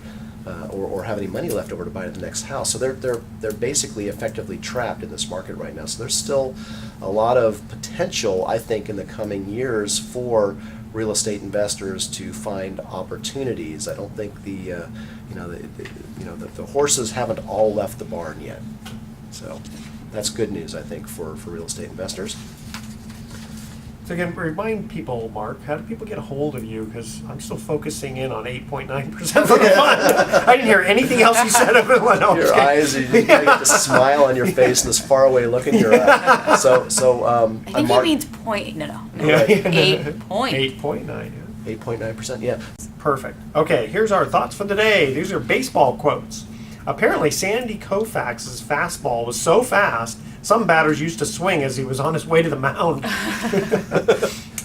or have any money left over to buy the next house. So they're basically effectively trapped in this market right now. So there's still a lot of potential, I think, in the coming years for real estate investors to find opportunities. I don't think the horses haven't all left the barn yet. So that's good news, I think, for real estate investors. So again, remind people, Mark, how do people get a hold of you? Because I'm still focusing in on 8.9% for the fund. I didn't hear anything else you said. No, I'm Your just kidding. eyes, you get this smile on your face and this faraway look in your eye. So I I'm think he Mark. means point, no. Yeah. 8 point. 8.9, yeah. 8.9%, yeah. Perfect. Okay, here's our thoughts for the day. These are baseball quotes. Apparently, Sandy Koufax's fastball was so fast, some batters used to swing as he was on his way to the mound.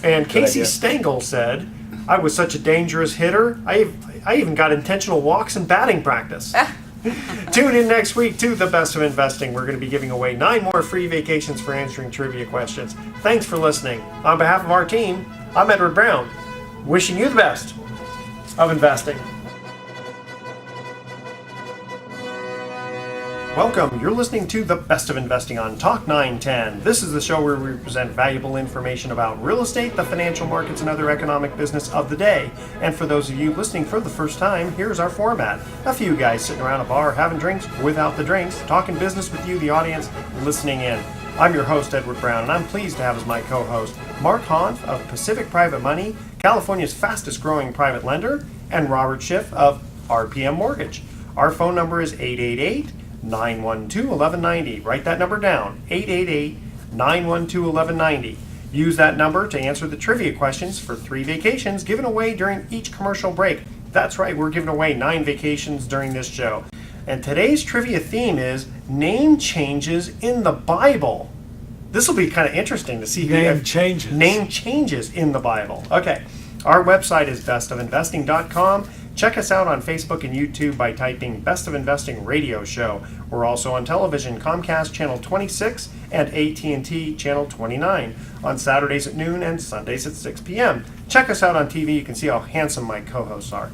And Casey idea. Stengel said, "I was such a dangerous hitter. I even got intentional walks in batting practice." Tune in next week to The Best of Investing. We're going to be giving away 9 more free vacations for answering trivia questions. Thanks for listening. On behalf of our team, I'm Edward Brown, wishing you the best of investing. Welcome. You're listening to The Best of Investing on Talk 910. This is the show where we present valuable information about real estate, the financial markets, and other economic business of the day. And for those of you listening for the first time, here's our format. A few guys sitting around a bar having drinks without the drinks, talking business with you, the audience, listening in. I'm your host, Edward Brown, and I'm pleased to have as my co-host Mark Hanf of Pacific Private Money, California's fastest growing private lender, and Robert Schiff of RPM Mortgage. Our phone number is 888-912-1190. Write that number down, 888-912-1190. Use that number to answer the trivia questions for 3 vacations given away during each commercial break. That's right, we're giving away 9 vacations during this show. And today's trivia theme is name changes in the Bible. This will be kind of interesting to see who Name changes. Name changes in the Bible. Okay. Our website is bestofinvesting.com. Check us out on Facebook and YouTube by typing Best of Investing Radio Show. We're also on television, Comcast Channel 26 and AT&T Channel 29 on Saturdays at noon and Sundays at 6 p.m. Check us out on TV. You can see how handsome my co-hosts are.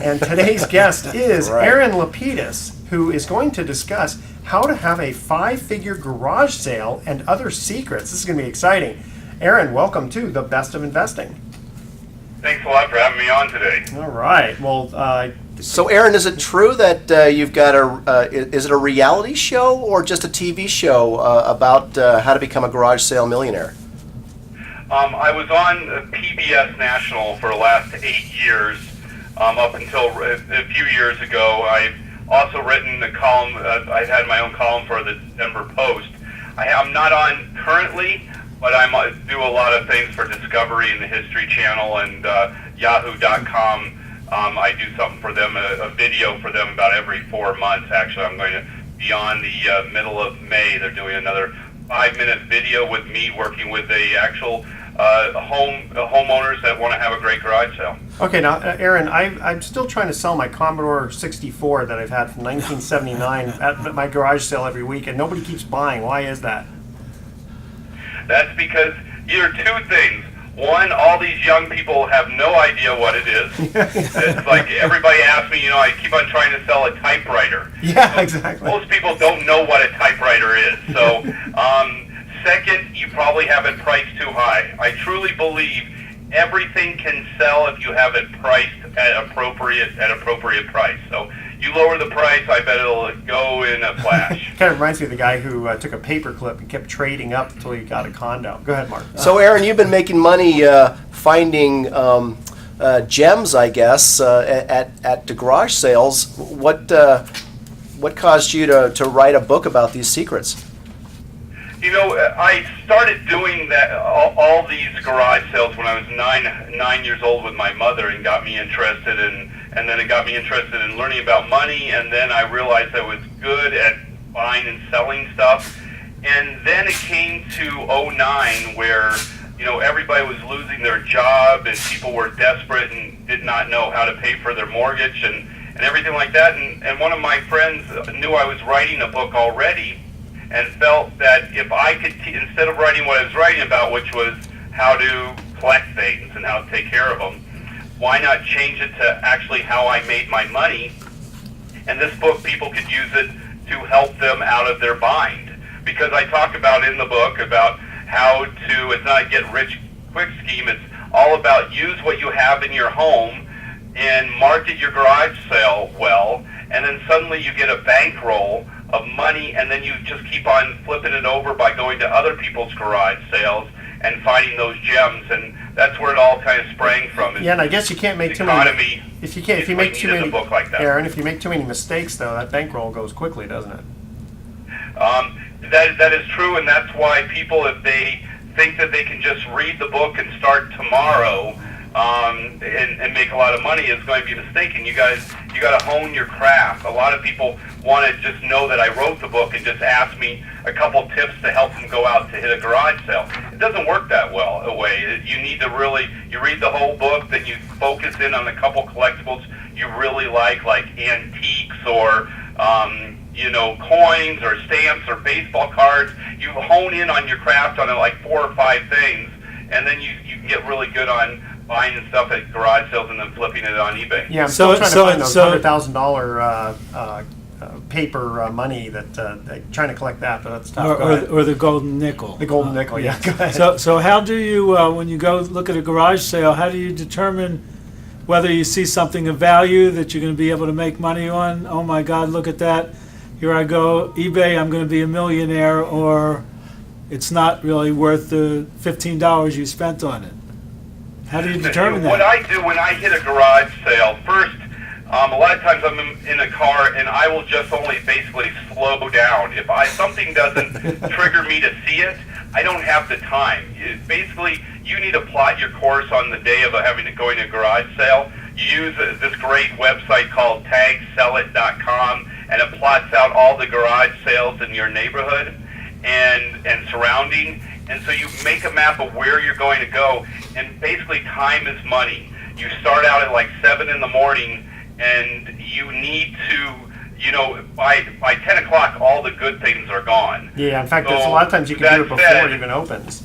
And today's guest is Right. Aaron Lapidus, who is going to discuss how to have a 5-figure garage sale and other secrets. This is going to be exciting. Aaron, welcome to The Best of Investing. Thanks a lot for having me on today. All right. Well, So, Aaron, is it true that you've got is it a reality show or just a TV show about how to become a garage sale millionaire? I was on PBS National for the last 8 years up until a few years ago. I've also written a column. I've had my own column for the Denver Post. I'm not on currently, but I do a lot of things for Discovery and the History Channel and Yahoo.com. I do something for them, a video for them about every 4 months. Actually, I'm going to be on the middle of May. They're doing another 5-minute video with me working with the actual homeowners that want to have a great garage sale. Okay, now, Aaron, I'm still trying to sell my Commodore 64 that I've had from 1979 at my garage sale every week, and nobody keeps buying. Why is that? That's because either two things. One, all these young people have no idea what it is. It's like everybody asks me, I keep on trying to sell a typewriter. Yeah, exactly. Most people don't know what a typewriter is. So, second, you probably have it priced too high. I truly believe everything can sell if you have it priced at appropriate price. So you lower the price, I bet it'll go in a flash. Kind of reminds me of the guy who took a paper clip and kept trading up until he got a condo. Go ahead, Mark. So, Aaron, you've been making money finding gems, I guess, at the garage sales. What caused you to write a book about these secrets? I started doing that all these garage sales when I was nine years old with my mother, and got me interested and then it got me interested in learning about money, and then I realized I was good at buying and selling stuff. And then it came to '09 where everybody was losing their job and people were desperate and did not know how to pay for their mortgage and everything like that. And one of my friends knew I was writing a book already and felt that if I could, instead of writing what I was writing about, which was how to collect things and how to take care of them, why not change it to actually how I made my money? And this book, people could use it to help them out of their bind. Because I talk about in the book about how to, it's not a get rich quick scheme, it's all about use what you have in your home and market your garage sale well, and then suddenly you get a bankroll of money, and then you just keep on flipping it over by going to other people's garage sales and finding those gems, and that's where it all kind of sprang from. Yeah, and I guess you can't make too many. If you make too many, book like that. Aaron, if you make too many mistakes, though, that bankroll goes quickly, doesn't it? That is true, and that's why people, if they think that they can just read the book and start tomorrow and make a lot of money, is going to be mistaken. You got to hone your craft. A lot of people want to just know that I wrote the book and just ask me a couple tips to help them go out to hit a garage sale. It doesn't work that well away. You need to really, you read the whole book, then you focus in on a couple collectibles you really like antiques or coins or stamps or baseball cards. You hone in on your craft on like 4 or 5 things, and then you can get really good on buying stuff at garage sales and then flipping it on eBay. Yeah, I'm still trying to find those $100,000 paper money that trying to collect that, but that's tough. Or the golden nickel. The golden nickel, yeah. Go ahead. So how do you, when you go look at a garage sale, how do you determine whether you see something of value that you're going to be able to make money on? Oh my God, look at that. Here I go, eBay, I'm going to be a millionaire, or it's not really worth the $15 you spent on it. How do you determine that? What I do when I hit a garage sale, first, a lot of times I'm in a car and I will just only basically slow down. If something doesn't trigger me to see it, I don't have the time. Basically, you need to plot your course on the day of going to a garage sale. You use this great website called tagsellit.com, and it plots out all the garage sales in your neighborhood and surrounding. And so you make a map of where you're going to go, and basically time is money. You start out at like 7 in the morning, and you need to, by 10 o'clock, all the good things are gone. Yeah, in fact, there's a lot of times you can do it before it even opens.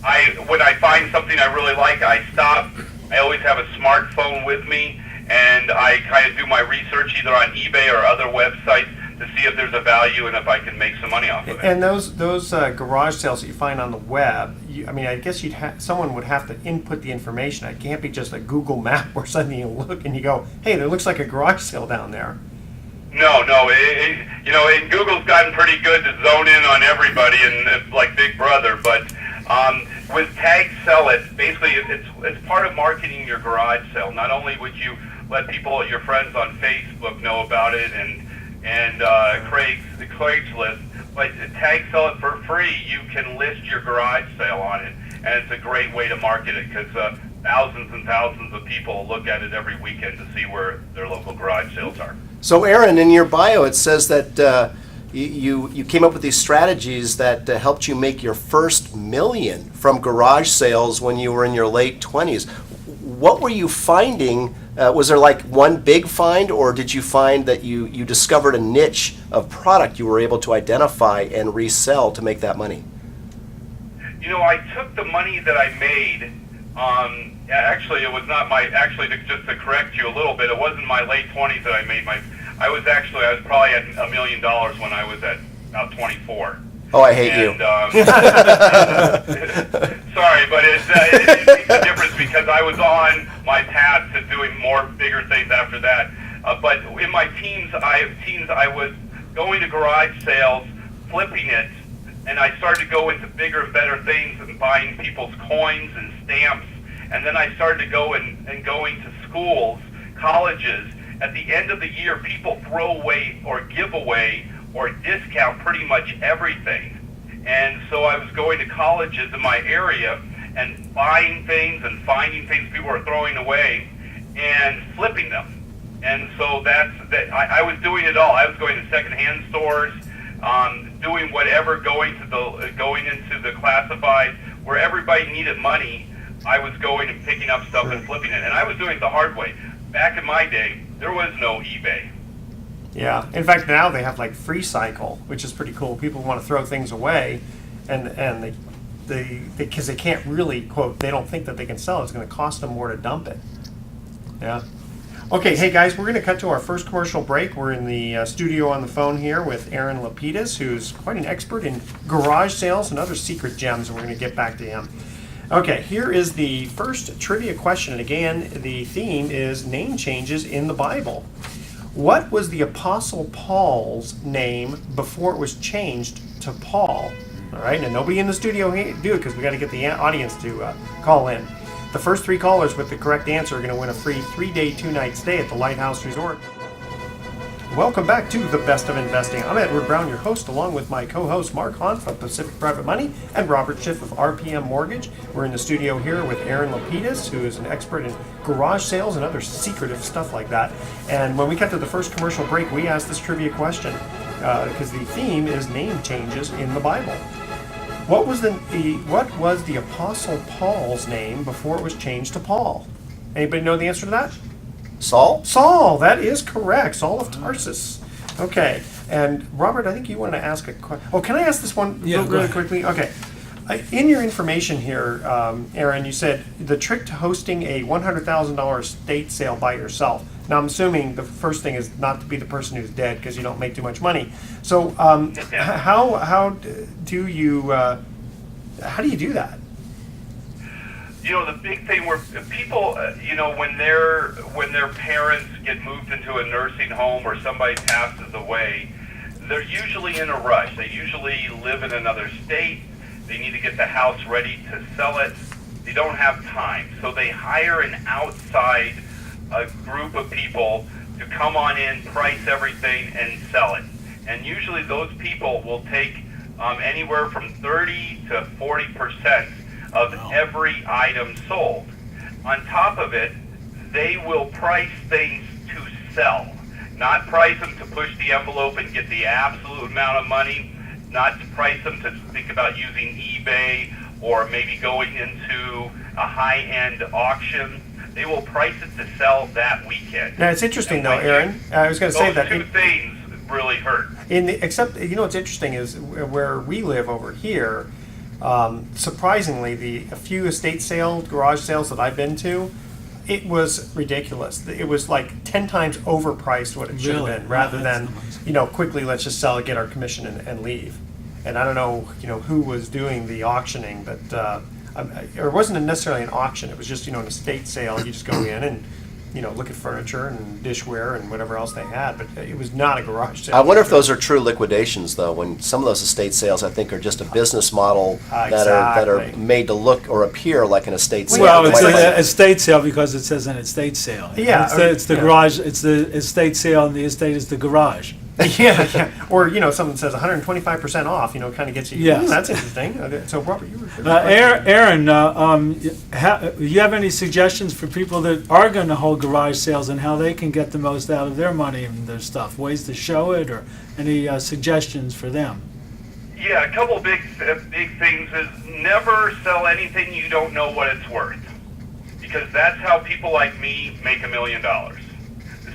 When I find something I really like, I stop. I always have a smartphone with me, and I kind of do my research either on eBay or other websites to see if there's a value and if I can make some money off of it. And those garage sales that you find on the web, I guess someone would have to input the information. It can't be just a Google map where suddenly you look and you go, hey, there looks like a garage sale down there. No. Google's gotten pretty good to zone in on everybody and like Big Brother, but with Tag Sell It, basically it's part of marketing your garage sale. Not only would you let people, your friends on Facebook know about it and Craigslist, but Tag Sell It for free. You can list your garage sale on it, and it's a great way to market it because thousands and thousands of people look at it every weekend to see where their local garage sales are. So, Aaron, in your bio, it says that you came up with these strategies that helped you make your first million from garage sales when you were in your late 20s. What were you finding? Was there like one big find, or did you find that you discovered a niche of product you were able to identify and resell to make that money? You know, I took the money that I made. Actually, it was not my. Actually, just to correct you a little bit, it wasn't my late 20s that I made my. I was probably at $1 million when I was at about 24. Oh, I hate you. Sorry, but it makes a difference because I was on my path to doing more bigger things after that. But in my teens, I was going to garage sales, flipping it, and I started to go into bigger and better things and buying people's coins and stamps. And then I started to go and going to schools, colleges. At the end of the year, people throw away or give away or discount pretty much everything. And so I was going to colleges in my area and buying things and finding things people were throwing away and flipping them. And so I was doing it all. I was going to secondhand stores, doing whatever, going into the classifieds where everybody needed money. I was going and picking up stuff and flipping it, and I was doing it the hard way. Back in my day, there was no eBay. Yeah. In fact, now they have like Free Cycle, which is pretty cool. People want to throw things away, and they because they can't really, quote, they don't think that they can sell it. It's going to cost them more to dump it. Yeah. Okay, hey guys, we're going to cut to our first commercial break. We're in the studio on the phone here with Aaron Lapidus, who's quite an expert in garage sales and other secret gems, and we're going to get back to him. Okay, here is the first trivia question, and again, the theme is name changes in the Bible. What was the Apostle Paul's name before it was changed to Paul? All right, now nobody in the studio do it because we got to get the audience to call in. The first three callers with the correct answer are going to win a free 3-day, 2-night stay at the Lighthouse Resort. Welcome back to The Best of Investing. I'm Edward Brown, your host, along with my co-host Mark Hanf of Pacific Private Money and Robert Schiff of RPM Mortgage. We're in the studio here with Aaron Lapidus, who is an expert in garage sales and other secretive stuff like that. And when we got to the first commercial break, we asked this trivia question because the theme is name changes in the Bible. What was the Apostle Paul's name before it was changed to Paul? Anybody know the answer to that? Saul? Saul, that is correct. Saul of Tarsus. Okay, and Robert, I think you wanted to ask a question. Oh, can I ask this one really quickly? Okay. In your information here, Aaron, you said the trick to hosting a $100,000 estate sale by yourself. Now, I'm assuming the first thing is not to be the person who's dead because you don't make too much money. So, how do you do that? You know, the big thing where people, you know, when their parents get moved into a nursing home or somebody passes away, they're usually in a rush. They usually live in another state. They need to get the house ready to sell it. They don't have time. So they hire an outside group of people to come on in, price everything, and sell it. And usually those people will take anywhere from 30 to 40% of every item sold. On top of it, they will price things to sell, not price them to push the envelope and get the absolute amount of money, not to price them to think about using eBay or maybe going into a high-end auction. They will price it to sell that weekend. Now, it's interesting, though, Aaron. I was going to say that. Those two things really hurt. Except, you know what's interesting is where we live over here, surprisingly, a few estate sales, garage sales that I've been to, it was ridiculous. It was like 10 times overpriced what it should have been, rather than, quickly let's just sell it, get our commission, and leave. And I don't know, who was doing the auctioning, but or it wasn't necessarily an auction. It was just, an estate sale. You just go in and look at furniture and dishware and whatever else they had, but it was not a garage sale. I wonder if those are true liquidations, though, when some of those estate sales, I think, are just a business model that are Exactly. made to look or appear like an estate sale. Well, it's Quite an estate sale because it says an estate sale. Yeah, It's the yeah. garage, it's the estate sale, and the estate is the garage. yeah. Or, someone says 125% off, kind of gets you, Yes. that's interesting. So, Robert, you were... Aaron, you have any suggestions for people that are going to hold garage sales and how they can get the most out of their money and their stuff? Ways to show it, or any suggestions for them? Yeah, a couple big things is never sell anything you don't know what it's worth, because that's how people like me make $1 million.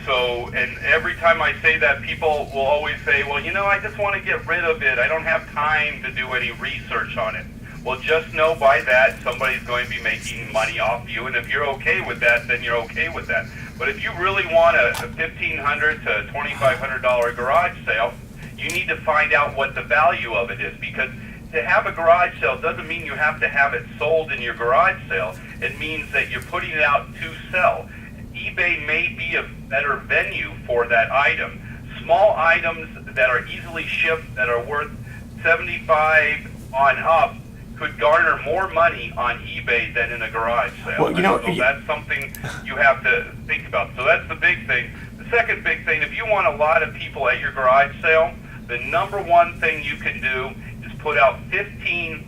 So, and every time I say that, people will always say, well, I just want to get rid of it. I don't have time to do any research on it. Well, just know by that, somebody's going to be making money off you, and if you're okay with that, then you're okay with that. But if you really want a $1,500 to $2,500 garage sale, you need to find out what the value of it is, because to have a garage sale doesn't mean you have to have it sold in your garage sale. It means that you're putting it out to sell. eBay may be a better venue for that item. Small items that are easily shipped that are worth $75 on up could garner more money on eBay than in a garage sale. Well, so that's something you have to think about. So that's the big thing. The second big thing, if you want a lot of people at your garage sale, the number one thing you can do is put out 15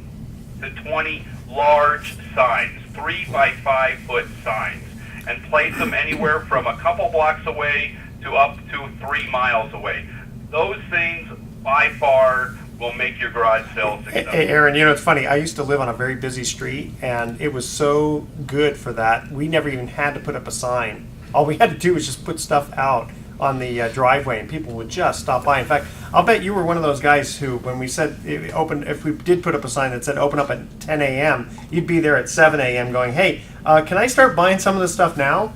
to 20 large signs, 3 by 5 foot signs, and place them anywhere from a couple blocks away to up to 3 miles away. Those things, by far, will make your garage sale successful. Hey, Aaron, it's funny. I used to live on a very busy street, and it was so good for that. We never even had to put up a sign. All we had to do was just put stuff out on the driveway, and people would just stop by. In fact, I'll bet you were one of those guys who, when we said if we did put up a sign that said open up at 10 a.m., you'd be there at 7 a.m. going, hey, can I start buying some of this stuff now?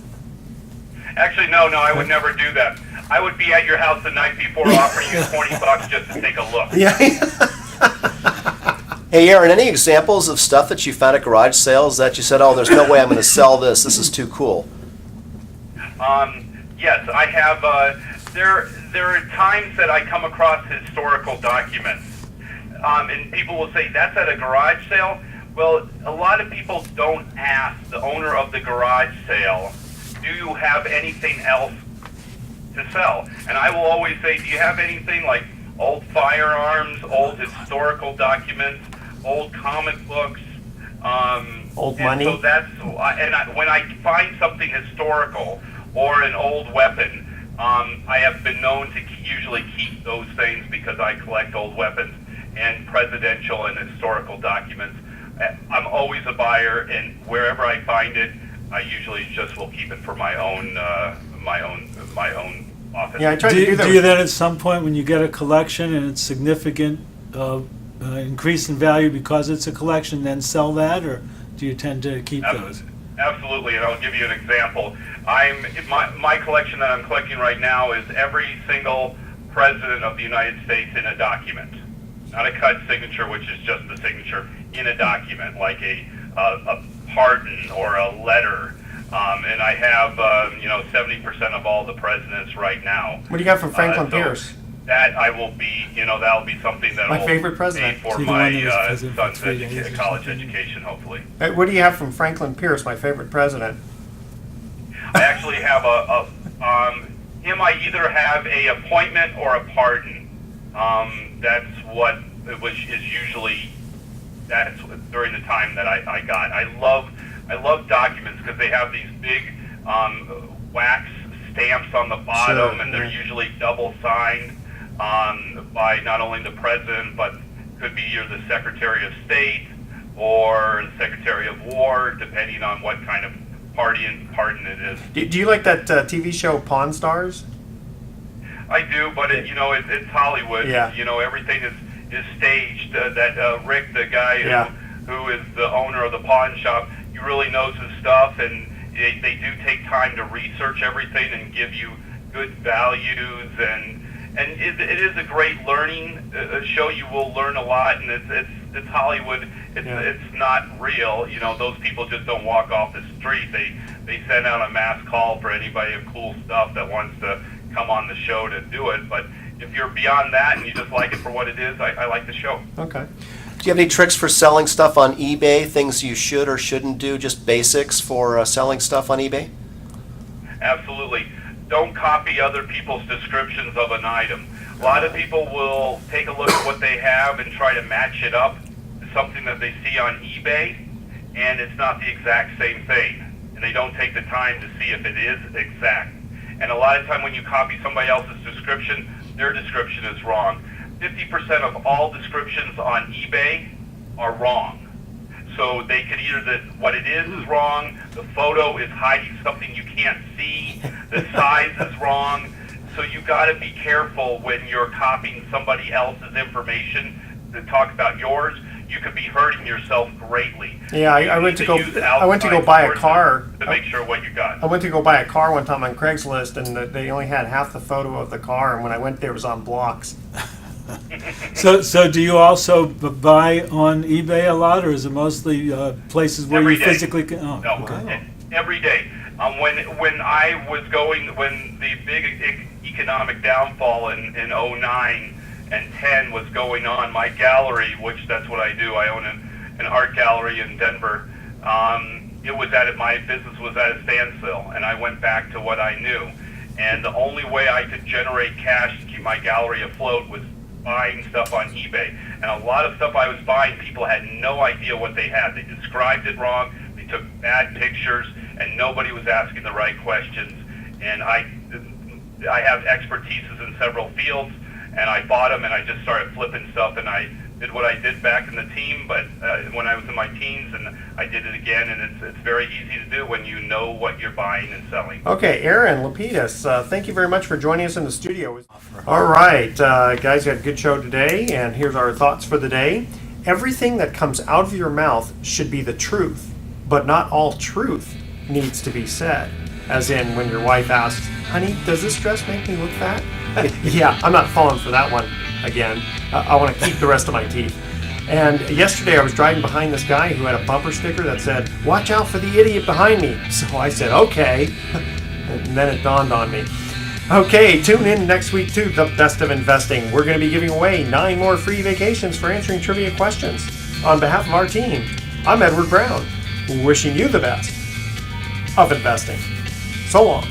Actually, no, I would never do that. I would be at your house the night before offering you $20 just to take a look. Yeah. Hey, Aaron, any examples of stuff that you found at garage sales that you said, oh, there's no way I'm going to sell this. This is too cool? Yes, I have. There are times that I come across historical documents, and people will say, that's at a garage sale. Well, a lot of people don't ask the owner of the garage sale, do you have anything else to sell? And I will always say, do you have anything like old firearms, old historical documents, old comic books? Old and money? So that's, when I find something historical or an old weapon, I have been known to usually keep those things because I collect old weapons and presidential and historical documents. I'm always a buyer, and wherever I find it, I usually just will keep it for my own office. Yeah, I tried to do that. Do you then at some point when you get a collection and it's significant increase in value because it's a collection, then sell that, or do you tend to keep those? Absolutely, and I'll give you an example. My collection that I'm collecting right now is every single president of the United States in a document. Not a cut signature, which is just the signature, in a document, like a pardon or a letter. And I have 70% of all the presidents right now. What do you got from Franklin Pierce? That I will be, that'll be something that My will favorite president. pay for See, the my one that was president for son's 3 days or college something. education, hopefully. What do you have from Franklin Pierce, my favorite president? I actually have him. I either have a appointment or a pardon. That's what it was. Is usually that's during the time that I got. I love documents because they have these big wax stamps on the bottom, Sure, and they're yeah. usually double signed by not only the president, but could be either the Secretary of State or the Secretary of War, depending on what kind of pardon it is. Do you like that TV show Pawn Stars? I do, but it's Hollywood. Yeah. Everything is staged. Rick, the guy Yeah. who is the owner of the pawn shop, he really knows his stuff, and they do take time to research everything and give you good values, and it is a great learning show. You will learn a lot, and it's Hollywood. It's not real. You know, those people just don't walk off the street. They send out a mass call for anybody of cool stuff that wants to come on the show to do it. But if you're beyond that and you just like it for what it is, I like the show. Okay. Do you have any tricks for selling stuff on eBay? Things you should or shouldn't do? Just basics for selling stuff on eBay? Absolutely. Don't copy other people's descriptions of an item. A lot of people will take a look at what they have and try to match it up to something that they see on eBay, and it's not the exact same thing. And they don't take the time to see if it is exact. And a lot of time when you copy somebody else's description, their description is wrong. 50% of all descriptions on eBay are wrong. So they could either what it is wrong, the photo is hiding something you can't see, the size is wrong. So you got to be careful when you're copying somebody else's information to talk about yours. You could be hurting yourself greatly. Yeah, I went to go buy a car to make sure what you got. I went to go buy a car one time on Craigslist, and they only had half the photo of the car, and when I went there, it was on blocks. So do you also buy on eBay a lot, or is it mostly places where Every you day. physically can? Oh, No, okay. every day. When the big economic downfall in 09 and 10 was going on, my gallery, which that's what I do, I own an art gallery in Denver. My business was at a standstill, and I went back to what I knew. And the only way I could generate cash to keep my gallery afloat was buying stuff on eBay. And a lot of stuff I was buying, people had no idea what they had. They described it wrong, they took bad pictures, and nobody was asking the right questions. And I have expertises in several fields, and I bought them, and I just started flipping stuff, and I did what I did back in the team, but when I was in my teens, and I did it again, and it's very easy to do when you know what you're buying and selling. Okay, Aaron Lapidus, thank you very much for joining us in the studio. All right, guys, we had a good show today, and here's our thoughts for the day. Everything that comes out of your mouth should be the truth, but not all truth needs to be said. As in, when your wife asks, honey, does this dress make me look fat? Yeah, I'm not falling for that one again. I want to keep the rest of my teeth. And yesterday I was driving behind this guy who had a bumper sticker that said, watch out for the idiot behind me. So I said, okay. And then it dawned on me. Okay, tune in next week to The Best of Investing. We're going to be giving away 9 more free vacations for answering trivia questions. On behalf of our team, I'm Edward Brown, wishing you the best of investing. So long.